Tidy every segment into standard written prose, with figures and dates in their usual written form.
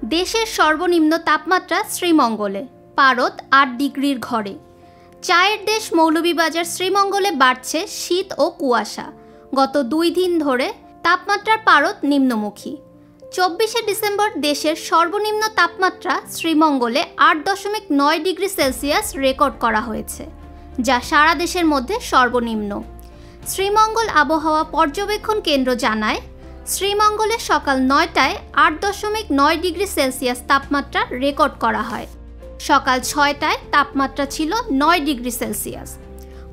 দেশের সর্বনিম্ন তাপমাত্রা শ্রীমঙ্গলে, পারদ 8 ডিগ্রির ঘরে। চায়ের দেশ মৌলভীবাজার শ্রীমঙ্গলে বাড়ছে শীত ও কুয়াশা। গত 2 দিন ধরে তাপমাত্রার পারদ নিম্নমুখী। 24শে ডিসেম্বর দেশের সর্বনিম্ন তাপমাত্রা শ্রীমঙ্গলে 8.9 ডিগ্রি সেলসিয়াস রেকর্ড করা হয়েছে, যা সারা দেশের মধ্যে সর্বনিম্ন। শ্রীমঙ্গল আবহাওয়া পর্যবেক্ষণ কেন্দ্র জানায়, শ্রীমঙ্গলে সকাল 9টায় 8.9 ডিগ্রি সেলসিয়াস তাপমাত্রা রেকর্ড করা হয়। সকাল 6টায় তাপমাত্রা ছিল 9 ডিগ্রি সেলসিয়াস।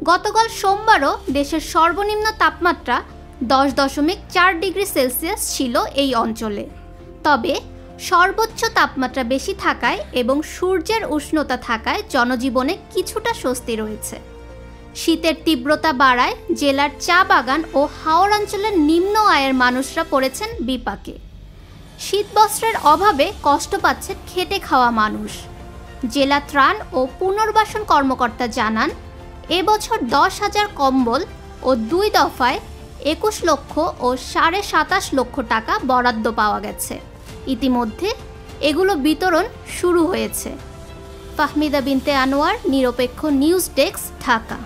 গতকাল সোমবারও দেশের সর্বনিম্ন তাপমাত্রা 10.4 ডিগ্রি সেলসিয়াস ছিল এই অঞ্চলে। তবে সর্বোচ্চ তাপমাত্রা বেশি থাকায় এবং সূর্যের উষ্ণতা থাকায় জনজীবনে কিছুটা স্বস্তি রয়েছে। শীতের তীব্রতা বাড়ায় জেলার চা বাগান ও হাওড় অঞ্চলের নিম্ন আয়ের মানুষরা পড়েছেন বিপাকে। শীতবস্ত্রের অভাবে কষ্ট পাচ্ছেন খেটে খাওয়া মানুষ। জেলা ত্রাণ ও পুনর্বাসন কর্মকর্তা জানান, এবছর 10,000 কম্বল ও 2 দফায় 21 লক্ষ ও 27.5 লক্ষ টাকা বরাদ্দ পাওয়া গেছে। ইতিমধ্যে এগুলো বিতরণ শুরু হয়েছে। ফাহমিদা বিনতে আনোয়ার, নিরপেক্ষ নিউজ ডেস্ক, ঢাকা।